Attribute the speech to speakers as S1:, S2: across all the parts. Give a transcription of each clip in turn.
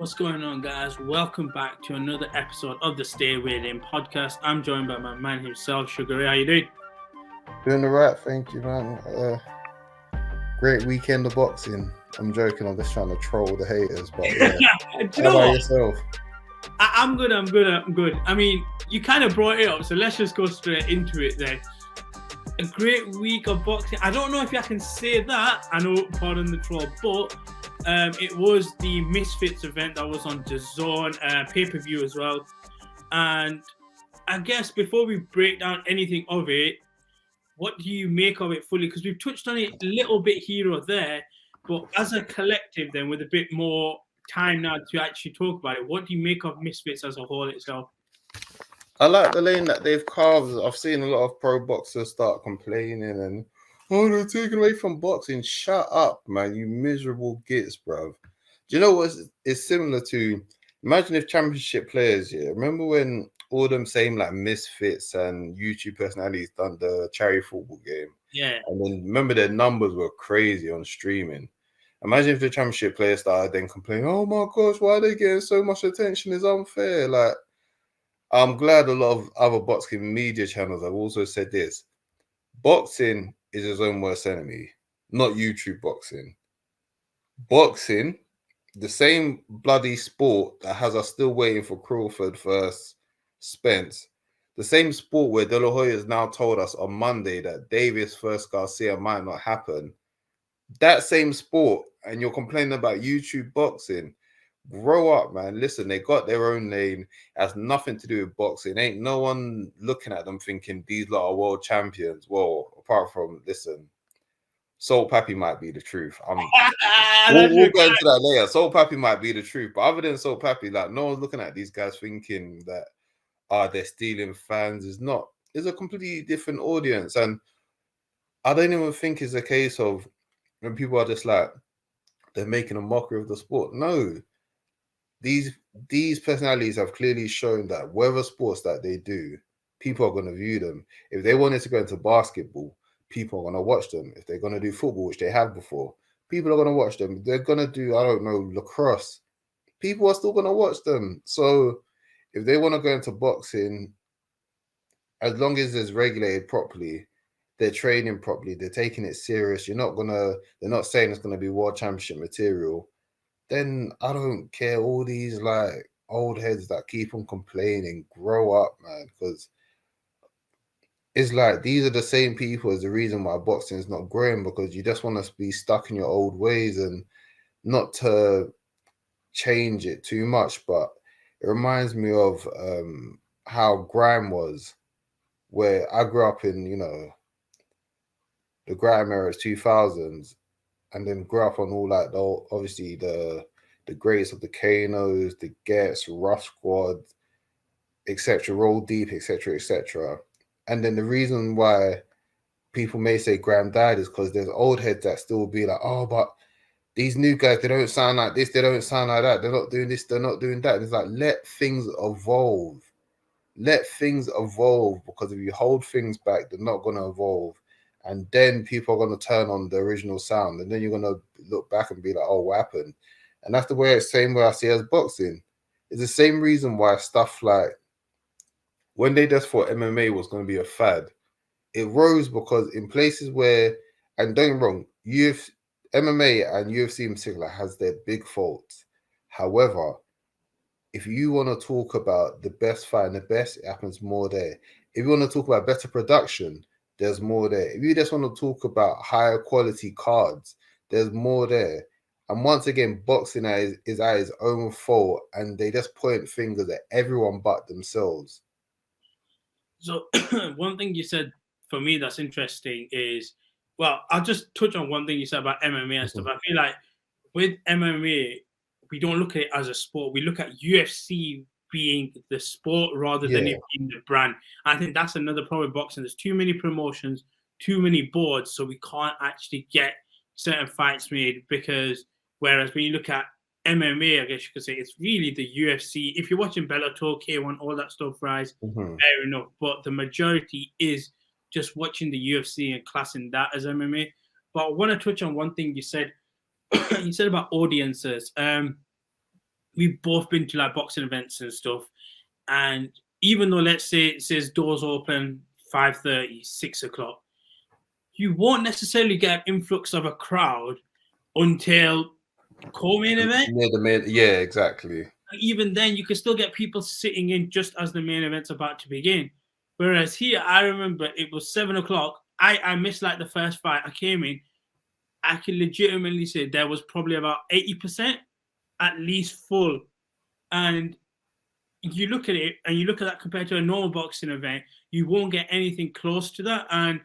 S1: What's going on, guys? Welcome back to another episode of the StayWeighedIn podcast. I'm joined by my man himself, Sugar Ray. How you doing?
S2: Doing all right, thank you, man. Great weekend of boxing. I'm joking. I'm just trying to troll the haters, but yeah.
S1: Do you know what?
S2: Yourself?
S1: I'm good. I mean, you kind of brought it up, so let's just go straight into it then. A great week of boxing. I don't know if I can say that. I know, pardon the troll, but it was the Misfits event that was on DAZN, pay-per-view as well. And I guess before we break down anything of it, what do you make of it fully? Because we've touched on it a little bit here or there, but as a collective then, with a bit more time now to actually talk about it, what do you make of Misfits as a whole itself?
S2: I like the lane that they've carved. I've seen a lot of pro boxers start complaining and, oh, they're taking away from boxing. Shut up, man, you miserable gits, bruv. Do you know what it's similar to? Imagine if championship players, remember when all them same like Misfits and YouTube personalities done the charity football game?
S1: Yeah.
S2: And then remember their numbers were crazy on streaming. Imagine if the championship players started then complaining, oh my gosh, why are they getting so much attention? It's unfair. Like, I'm glad a lot of other boxing media channels have also said this. Boxing is its own worst enemy, not YouTube boxing. Boxing, the same bloody sport that has us still waiting for Crawford versus Spence, the same sport where De La Hoya has now told us on Monday that Davis versus Garcia might not happen. That same sport, and you're complaining about YouTube boxing. Grow up, man. Listen, they got their own lane. It has nothing to do with boxing. Ain't no one looking at them thinking these lot are world champions. Well, apart from, listen, SALT PAPI might be the truth. We'll go into that later. SALT PAPI might be the truth. But other than SALT PAPI, like, no one's looking at these guys thinking that they're stealing fans. It's a completely different audience. And I don't even think it's a case of when people are just like, they're making a mockery of the sport. No. These personalities have clearly shown that whatever sports that they do, people are going to view them. If they wanted to go into basketball, people are going to watch them. If they're going to do football, which they have before, people are going to watch them. They're going to do, I don't know, lacrosse. People are still going to watch them. So if they want to go into boxing, as long as it's regulated properly, they're training properly, they're taking it serious, they're not saying it's going to be world championship material, then I don't care. All these like old heads that keep on complaining, grow up, man, because it's like these are the same people as the reason why boxing is not growing, because you just want to be stuck in your old ways and not to change it too much. But it reminds me of how grime was, where I grew up in, the grime era, 2000s, and then grew up on all like obviously the greats of the Kanos, the Gets, Rough Squad, etc., Roll Deep, etc. And then the reason why people may say Graham died is because there's old heads that still be like, oh, but these new guys, they don't sound like this, they don't sound like that, they're not doing this, they're not doing that. And it's like, let things evolve. Let things evolve, because if you hold things back, they're not going to evolve. And then people are going to turn on the original sound. And then you're going to look back and be like, oh, what happened? And that's the same way I see as boxing. It's the same reason why stuff like when they just thought MMA was going to be a fad, it rose because in places where, and don't get me wrong, MMA and UFC in particular has their big faults. However, if you want to talk about the best fight and the best, it happens more there. If you want to talk about better production, there's more there. If you just want to talk about higher quality cards, there's more there. And once again, boxing is at its own fault, and they just point fingers at everyone but themselves.
S1: So one thing you said for me that's interesting is, well, I'll just touch on one thing you said about MMA and stuff. I feel like with MMA, we don't look at it as a sport. We look at UFC being the sport rather than it being the brand. I think that's another problem with boxing. There's too many promotions, too many boards, so we can't actually get certain fights made, because whereas when you look at MMA, I guess you could say it's really the UFC. If you're watching Bellator, K1, all that stuff, right, fair enough. But the majority is just watching the UFC and classing that as MMA. But I want to touch on one thing you said. You said about audiences. we've both been to like boxing events and stuff. And even though, let's say it says doors open 5:30, 6 o'clock, you won't necessarily get an influx of a crowd until co-main event.
S2: Yeah, exactly.
S1: Even then, you can still get people sitting in just as the main event's about to begin. Whereas here, I remember it was 7 o'clock. I missed like the first fight. I came in. I can legitimately say there was probably about 80% at least full. And you look at it and you look at that compared to a normal boxing event, you won't get anything close to that. And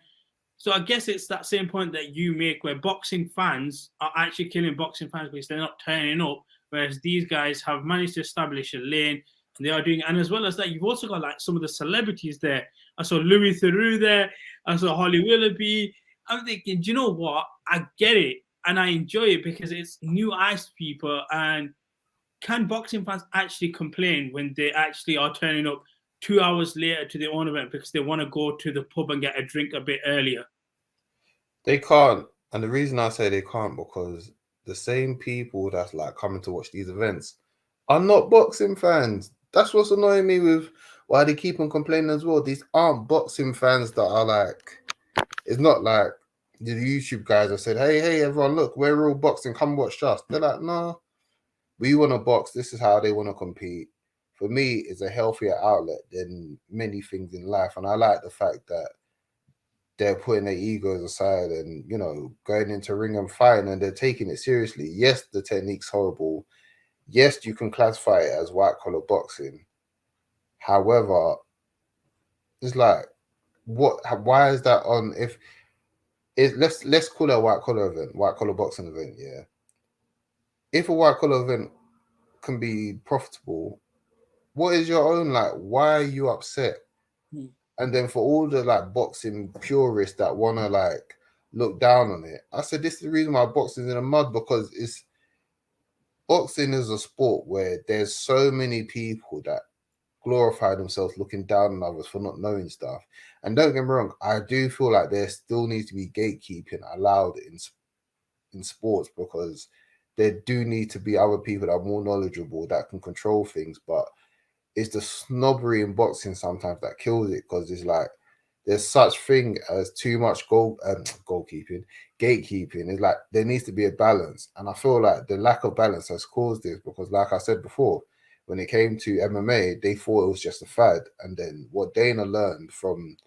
S1: so I guess it's that same point that you make where boxing fans are actually killing boxing fans because they're not turning up, whereas these guys have managed to establish a lane and they are doing. And as well as that, you've also got like some of the celebrities there. I saw Louis Theroux there. I saw Holly Willoughby. I'm thinking, do you know what? I get it and I enjoy it because it's new eyes to people. And can boxing fans actually complain when they actually are turning up 2 hours later to their own event because they want to go to the pub and get a drink a bit earlier?
S2: They can't. And the reason I say they can't, because the same people that's like coming to watch these events are not boxing fans. That's what's annoying me with why they keep on complaining as well. These aren't boxing fans that are like, it's not like the YouTube guys have said, hey, everyone, look, we're all boxing, come watch us. They're like, no, we want to box. This is how they want to compete. For me, it's a healthier outlet than many things in life. And I like the fact that they're putting their egos aside and, you know, going into ring and fighting, and they're taking it seriously. Yes, the technique's horrible. Yes, you can classify it as white collar boxing. However, it's like, what? Why is that on? If it, let's call it a white collar event, white collar boxing event. Yeah. If a white collar event can be profitable, what is your own like? Why are you upset? And then for all the like boxing purists that want to like look down on it, I said this is the reason why boxing's in the mud, because boxing is a sport where there's so many people that glorify themselves looking down on others for not knowing stuff. And don't get me wrong, I do feel like there still needs to be gatekeeping allowed in sports, because there do need to be other people that are more knowledgeable that can control things. But it's the snobbery in boxing sometimes that kills it, because it's like there's such thing as too much gatekeeping. It's like there needs to be a balance, and I feel like the lack of balance has caused this, because like I said before, when it came to MMA, they thought it was just a fad. And then what Dana learned from,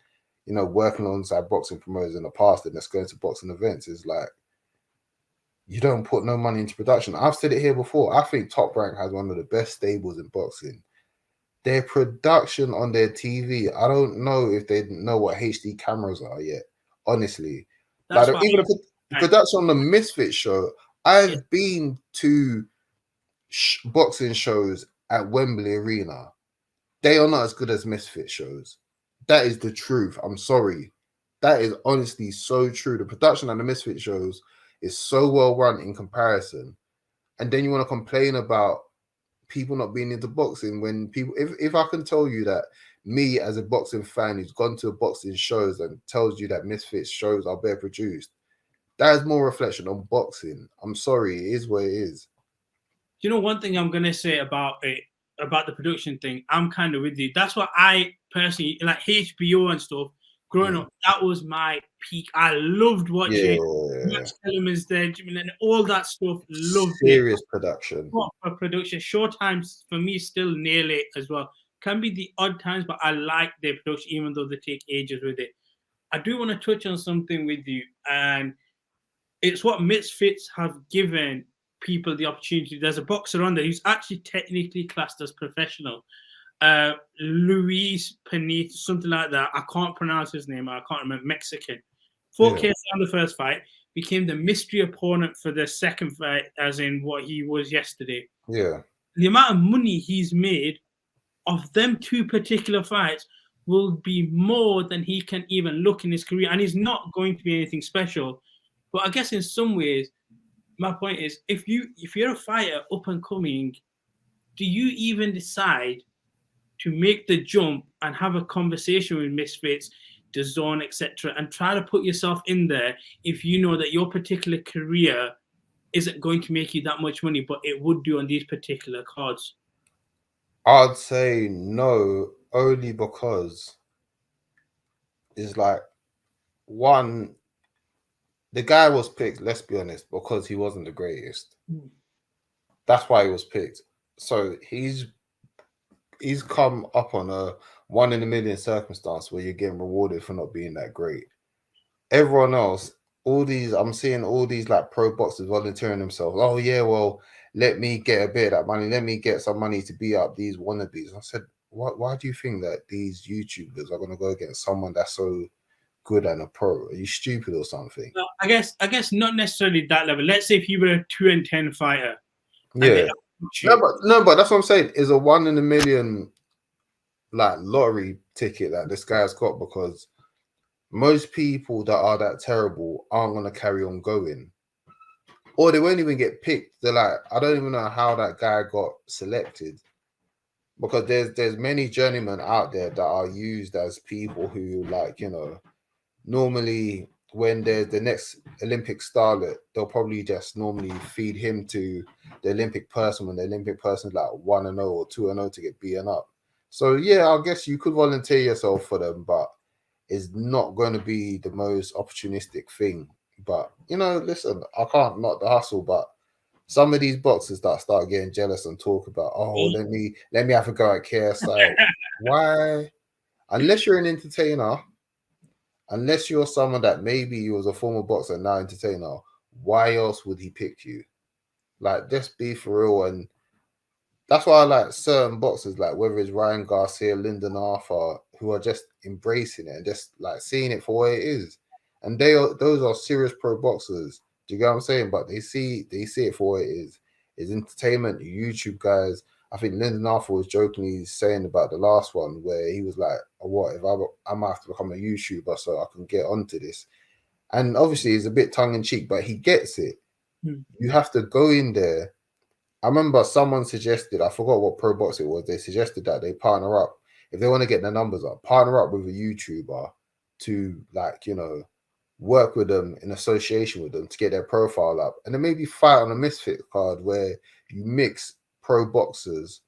S2: you know, working alongside boxing promoters in the past and that's going to boxing events is like, you don't put no money into production. I've said it here before. I think Top Rank has one of the best stables in boxing. Their production on their TV, I don't know if they know what HD cameras are yet, honestly. Like, even the production on the Misfits show, I've been to boxing shows at Wembley Arena. They are not as good as Misfit shows. That is the truth. I'm sorry. That is honestly so true. The production on the Misfit shows is so well run in comparison. And then you want to complain about people not being into boxing when people, if I can tell you that me as a boxing fan who's gone to boxing shows and tells you that Misfits shows are better produced, that is more reflection on boxing. I'm sorry, it is what it is.
S1: You know, one thing I'm gonna say about it, about the production thing, I'm kind of with you. That's what I personally like. HBO and stuff. Growing up, that was my peak. I loved watching Max Kellerman's there, Jimmy, and all that stuff. Loved
S2: serious
S1: it.
S2: production.
S1: Proper production. Showtimes for me still nail it as well. Can be the odd times, but I like their production, even though they take ages with it. I do want to touch on something with you, and it's what Misfits have given people the opportunity. There's a boxer on there who's actually technically classed as professional. Luis Panito, something like that. I can't pronounce his name. I can't remember. Mexican. Fought KSI on the first fight. Became the mystery opponent for the second fight, as in what he was yesterday.
S2: Yeah.
S1: The amount of money he's made of them two particular fights will be more than he can even look in his career. And he's not going to be anything special. But I guess in some ways, my point is, if you're a fighter up and coming, do you even decide to make the jump and have a conversation with Misfits, DAZN, etc., and try to put yourself in there if you know that your particular career isn't going to make you that much money, but it would do on these particular cards?
S2: I'd say no, only because it's like, one, the guy was picked, let's be honest, because he wasn't the greatest. That's why he was picked. So he's come up on a 1 in a million circumstance where you're getting rewarded for not being that great. Everyone else, I'm seeing all these like pro boxers volunteering themselves. Oh yeah, well, let me get a bit of that money. Let me get some money to beat up these wannabes. I said, why do you think that these YouTubers are going to go against someone that's so good and a pro? Are you stupid or something?
S1: No, I guess not necessarily that level. Let's say if you were a 2-10 fighter.
S2: Yeah. No, but that's what I'm saying. Is a 1 in a million like lottery ticket that this guy's got, because most people that are that terrible aren't going to carry on going, or they won't even get picked. They're like, I don't even know how that guy got selected, because there's many journeymen out there that are used as people who, like, you know, normally when there's the next Olympic starlet, they'll probably just normally feed him to the Olympic person when the Olympic person's like 1-0 or 2-0 to get beaten up. So yeah, I guess you could volunteer yourself for them, but it's not going to be the most opportunistic thing. But you know, listen, I can't knock the hustle, but some of these boxers that start getting jealous and talk about, oh, let me have a go at KSI. Why? Unless you're an entertainer, unless you're someone that maybe you was a former boxer and now entertainer, why else would he pick you? Like, just be for real. And that's why I like certain boxers, like whether it's Ryan Garcia, Lyndon Arthur, who are just embracing it and just like seeing it for what it is. And those are serious pro boxers. Do you get what I'm saying? But they see it for what it is. It's entertainment. YouTube guys. I think Lyndon Arthur was jokingly saying about the last one where he was like, oh, what if I might have to become a YouTuber so I can get onto this? And obviously it's a bit tongue in cheek, but he gets it. You have to go in there. I remember someone suggested, I forgot what pro box it was, they suggested that they partner up, if they want to get their numbers up, partner up with a YouTuber to, like, you know, work with them in association with them to get their profile up, and then maybe fight on a Misfit card where you mix pro boxers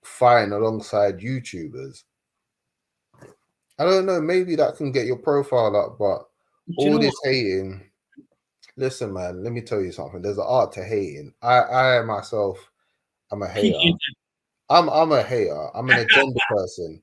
S2: fighting alongside YouTubers. I don't know, maybe that can get your profile up, but all this hating, listen, man, let me tell you something. There's an art to hating. I myself, I'm a hater. I'm a hater. I'm an agenda person,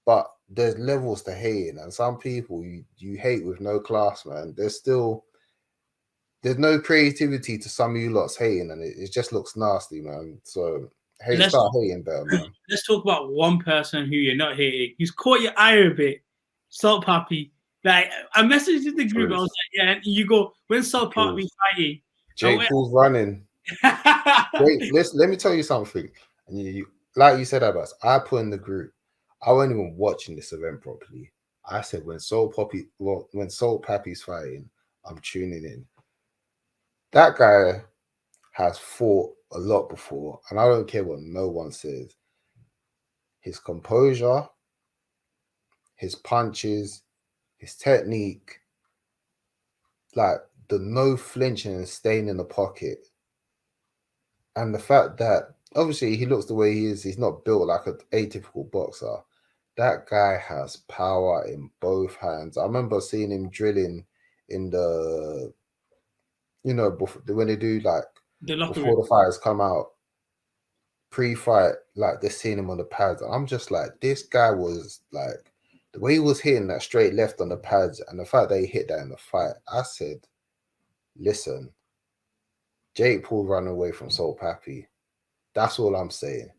S2: but there's levels to hating, and some people you hate with no class, man. There's no creativity to some of you lots hating, and it just looks nasty, man. So start hating better, man.
S1: Let's talk about one person who you're not hating. He's caught your eye a bit. SALT PAPI. Like, I messaged in the group. I was like, yeah, and you go, when SALT PAPI fighting?
S2: Jake Paul's running. Wait, let me tell you something. And you like you said, Abbas, I put in the group, I wasn't even watching this event properly. I said when SALT PAPI's fighting, I'm tuning in. That guy has fought a lot before, and I don't care what no one says. His composure, his punches, his technique, like the no flinching and staying in the pocket, and the fact that obviously he looks the way he is, he's not built like an atypical boxer. That guy has power in both hands. I remember seeing him drilling in the, you know, when they do like before the fighters come out, pre-fight, like they're seeing him on the pads. I'm just like, this guy was like, the way he was hitting that straight left on the pads and the fact that he hit that in the fight, I said, listen, Jake Paul ran away from SALT PAPI. That's all I'm saying.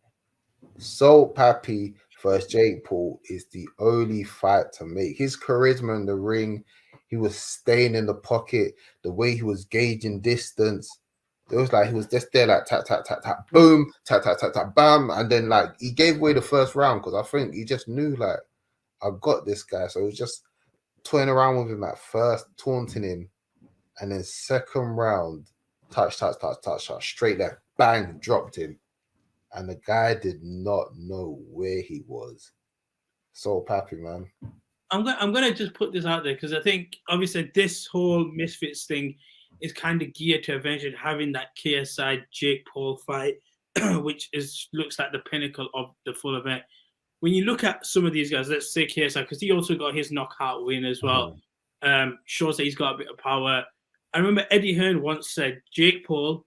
S2: SALT PAPI versus Jake Paul is the only fight to make. His charisma in the ring, he was staying in the pocket, the way he was gauging distance. It was like he was just there, like tap, tap, tap, tap, boom, tap, tap, tap, tap, bam. And then like he gave away the first round because I think he just knew like, I got this guy. So it was just toying around with him at first, taunting him. And then second round, touch, touch, touch, touch, touch, straight left, bang, dropped him. And the guy did not know where he was. SALT PAPI, man.
S1: I'm gonna just put this out there because I think obviously this whole Misfits thing is kind of geared to eventually having that KSI Jake Paul fight, which looks like the pinnacle of the full event. When you look at some of these guys, let's say KSI, because he also got his knockout win as well, shows that he's got a bit of power. I remember Eddie Hearn once said, Jake Paul,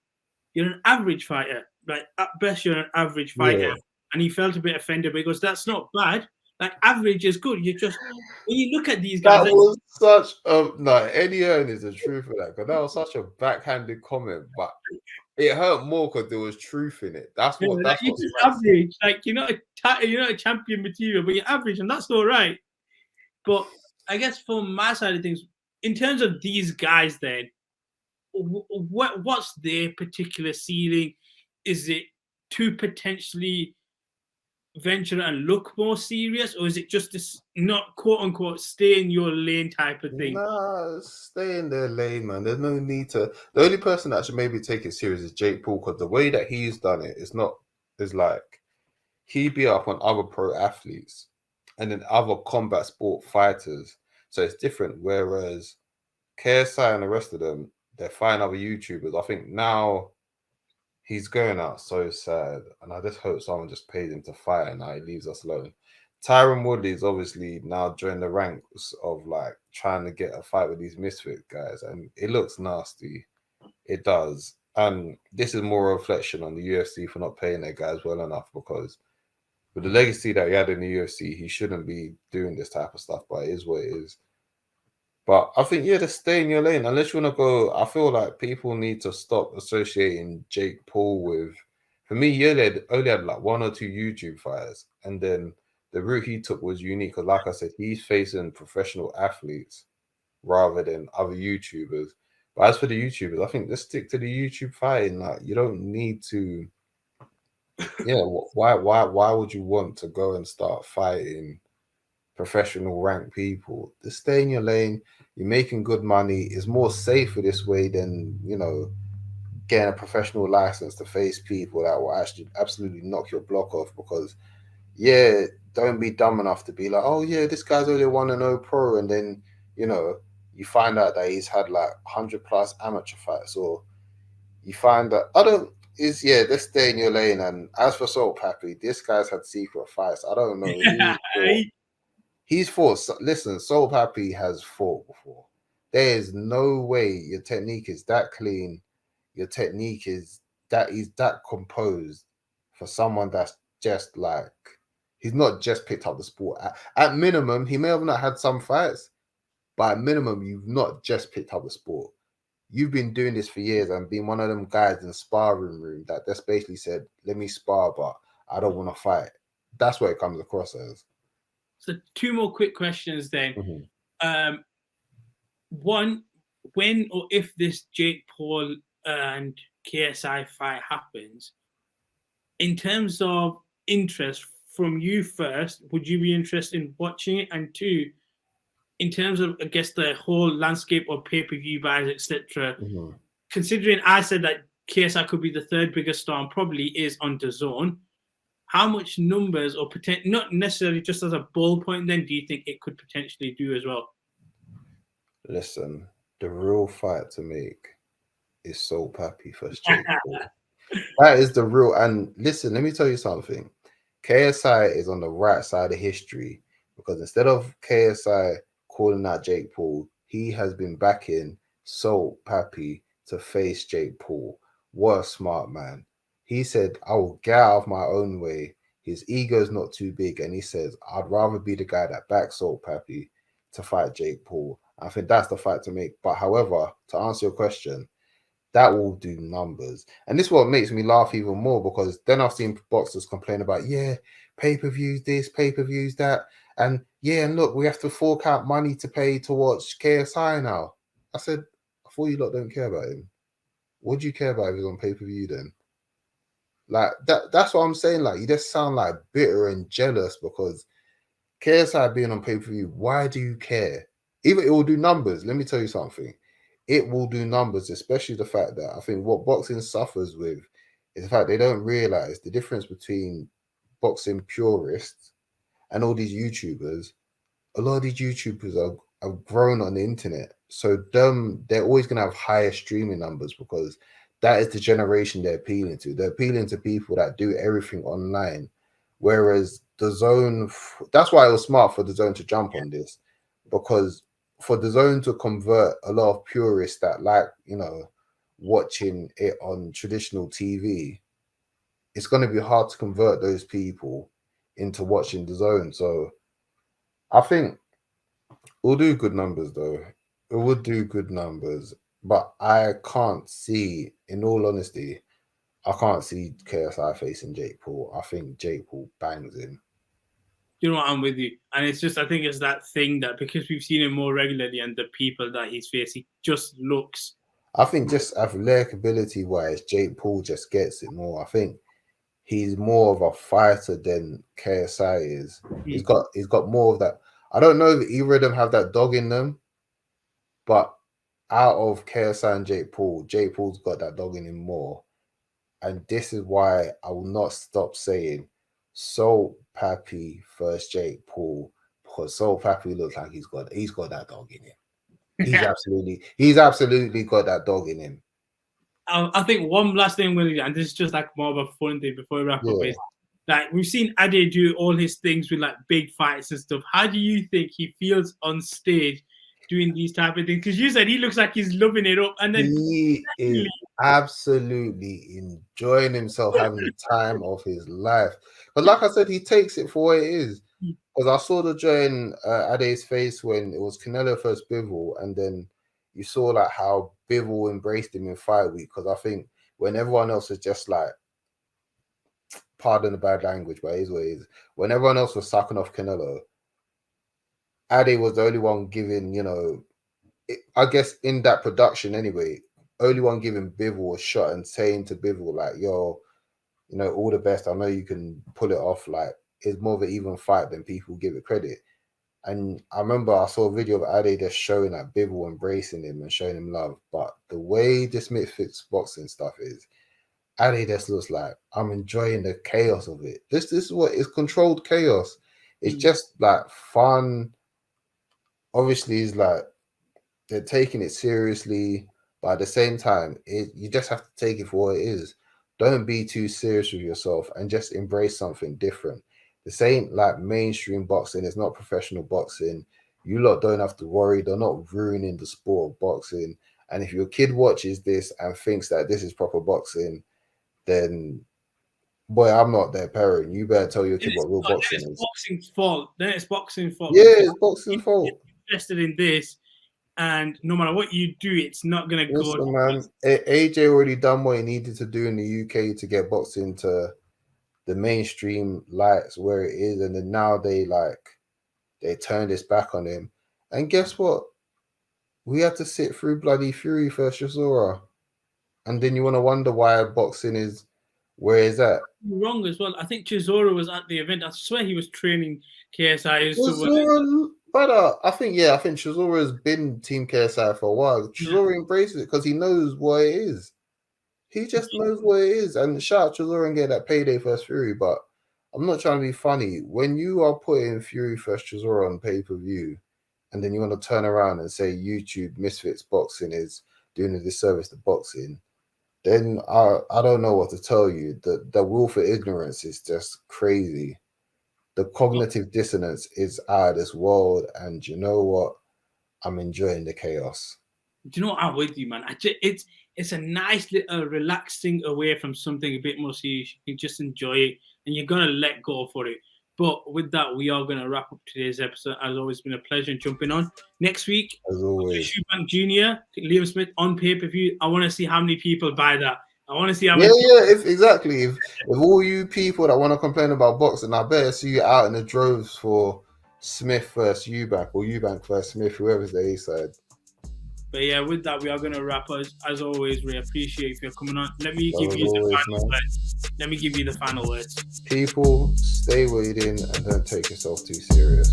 S1: you're an average fighter. Like, at best, you're an average fighter. Yeah. And he felt a bit offended because that's not bad. Like, average is good. You just, when you look at these guys.
S2: That was such a, no, Eddie Hearn is the truth of that, because that was such a backhanded comment, but it hurt more because there was truth in it. That's what, that's
S1: you're just average. Like, you're not a champion material, but you're average, and that's all right. But I guess from my side of things, in terms of these guys then, what's their particular ceiling? Is it to potentially venture and look more serious, or is it just this not quote unquote stay in your lane type of thing?
S2: Nah, stay in their lane, man. There's no need to. The only person that should maybe take it serious is Jake Paul, because the way that he's done it is like he beat up on other pro athletes and then other combat sport fighters. So it's different. Whereas KSI and the rest of them, they're fighting other YouTubers. I think now he's going out so sad, and I just hope someone just pays him to fight and now he leaves us alone. Tyron Woodley's obviously now joined the ranks of like trying to get a fight with these Misfit guys, and it looks nasty. It does. And this is more a reflection on the UFC for not paying their guys well enough, because with the legacy that he had in the UFC, he shouldn't be doing this type of stuff, but it is what it is. But I think, yeah, just stay in your lane. Unless you want to go, I feel like people need to stop associating Jake Paul with, for me, he only had like 1 or 2 YouTube fighters. And then the route he took was unique, because like I said, he's facing professional athletes rather than other YouTubers. But as for the YouTubers, I think just stick to the YouTube fighting. Like, you don't need to, yeah, why would you want to go and start fighting professional rank people? Just stay in your lane. You're making good money. It's more safer this way than, you know, getting a professional license to face people that will actually absolutely knock your block off. Because, yeah, don't be dumb enough to be like, oh yeah, this guy's only 1-0 pro, and then, you know, you find out that he's had like 100+ amateur fights, or you find that just stay in your lane. And as for SALT PAPI, this guy's had secret fights. I don't know who he's fought. Listen, SALT PAPI has fought before. There is no way your technique is that clean. Your technique is that composed for someone that's just like, he's not just picked up the sport. At minimum, he may have not had some fights, but at minimum, you've not just picked up the sport. You've been doing this for years and been one of them guys in the sparring room that just basically said, let me spar, but I don't want to fight. That's what it comes across as.
S1: So 2 more quick questions then. One, when or if this Jake Paul and KSI fight happens, in terms of interest from you first, would you be interested in watching it? And 2, in terms of, I guess, the whole landscape of pay-per-view buys, etc., considering I said that KSI could be the 3rd biggest star and probably is on DAZN, how much numbers, or not necessarily just as a ballpoint, then do you think it could potentially do as well?
S2: Listen, the real fight to make is SALT PAPI versus Jake Paul. That is the real. And listen, let me tell you something. KSI is on the right side of history, because instead of KSI calling out Jake Paul, he has been backing SALT PAPI to face Jake Paul. What a smart man. He said, I will get out of my own way. His ego is not too big. And he says, I'd rather be the guy that backs SALT PAPI to fight Jake Paul. I think that's the fight to make. But however, to answer your question, that will do numbers. And this is what makes me laugh even more, because then I've seen boxers complain about, yeah, pay-per-views this, pay-per-views that. And yeah, and look, we have to fork out money to pay to watch KSI now. I said, I thought you lot don't care about him. What do you care about if he's on pay-per-view then? Like, that's what I'm saying. Like, you just sound like bitter and jealous because KSI being on pay-per-view, why do you care? Even it will do numbers. Let me tell you something. It will do numbers, especially the fact that I think what boxing suffers with is the fact they don't realize the difference between boxing purists and all these YouTubers. A lot of these YouTubers have grown on the internet. So they're always gonna have higher streaming numbers because that is the generation they're appealing to. They're appealing to people that do everything online. Whereas DAZN, that's why it was smart for DAZN to jump on this, because for DAZN to convert a lot of purists that like, you know, watching it on traditional TV, it's going to be hard to convert those people into watching DAZN. So I think we'll do good numbers though. It would do good numbers, but I can't see, in all honesty, I can't see KSI facing Jake Paul. I think Jake Paul bangs him.
S1: You know what, I'm with you. And it's just, I think it's that thing that because we've seen him more regularly and the people that he's facing just looks.
S2: I think just athletic ability wise, Jake Paul just gets it more. I think he's more of a fighter than KSI is. He's got more of that. I don't know if either of them have that dog in them, but out of KSI and Jake Paul's got that dog in him more. And this is why I will not stop saying SALT PAPI versus Jake Paul, because SALT PAPI looks like he's got that dog in him. He's absolutely got that dog in him.
S1: I think one last thing, Willie, and this is just like more of a fun thing before we wrap up, is like we've seen Ade do all his things with like big fights and stuff. How do you think he feels on stage doing these type of things? Because you said he looks like he's loving it up, and then
S2: he is absolutely enjoying himself, having the time of his life. But like I said, he takes it for what it is. Because I saw the joy in Ade's face when it was Canelo versus Bivol, and then you saw like how Bivol embraced him in fight week. Because I think when everyone else was just like, pardon the bad language, but it is what it is. When everyone else was sucking off Canelo, Ade was the only one giving, you know, I guess in that production anyway, only one giving Bivol a shot and saying to Bivol like, yo, you know, all the best. I know you can pull it off. Like, it's more of an even fight than people give it credit. And I remember I saw a video of Ade just showing like Bivol embracing him and showing him love. But the way this Misfits boxing stuff is, Ade just looks like, I'm enjoying the chaos of it. This is what is controlled chaos. It's just like fun. Obviously, it's like they're taking it seriously, but at the same time, you just have to take it for what it is. Don't be too serious with yourself and just embrace something different. This ain't like mainstream boxing. It's not professional boxing. You lot don't have to worry. They're not ruining the sport of boxing. And if your kid watches this and thinks that this is proper boxing, then, boy, I'm not their parent. You better tell your kid what real boxing is.
S1: Boxing's fault. Then it's boxing's fault.
S2: Yeah, it's boxing's fault.
S1: Invested in this, and no matter what you do, it's not gonna go.
S2: Man, AJ already done what he needed to do in the UK to get boxing to the mainstream lights where it is, and then now they turn this back on him. And guess what? We had to sit through bloody Fury versus Chisora, and then you want to wonder why boxing is where is that?
S1: Wrong as well. I think Chisora was at the event. I swear he was training KSI.
S2: But I think Chisora has been Team KSI for a while. Chisora embraces it because he knows what it is. He just knows what it is. And shout out Chisora and get that payday versus Fury. But I'm not trying to be funny. When you are putting Fury versus Chisora on pay-per-view, and then you want to turn around and say YouTube Misfits boxing is doing a disservice to boxing, then I don't know what to tell you. The will for ignorance is just crazy. The cognitive dissonance is out of this world, and you know what? I'm enjoying the chaos.
S1: Do you know what? I'm with you, man. It's a nice little relaxing away from something a bit more serious. You can just enjoy it, and you're gonna let go for it. But with that, we are gonna wrap up today's episode. As always, been a pleasure jumping on. Next week,
S2: as always,
S1: Eubank Jr., Liam Smith on pay-per-view. I want to see how many people buy that. I want to see how many.
S2: If all you people that want to complain about boxing, I better see you out in the droves for Smith versus Eubank or Eubank versus Smith, whoever's the A side.
S1: But yeah, with that, we are going to wrap us. As always, we appreciate if you're coming on. Let me give you the final words. Let me give you the final words.
S2: People, stay weighed in and don't take yourself too serious.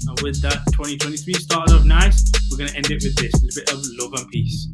S1: And with that, 2023 started off nice. We're going to end it with this, a bit of love and peace.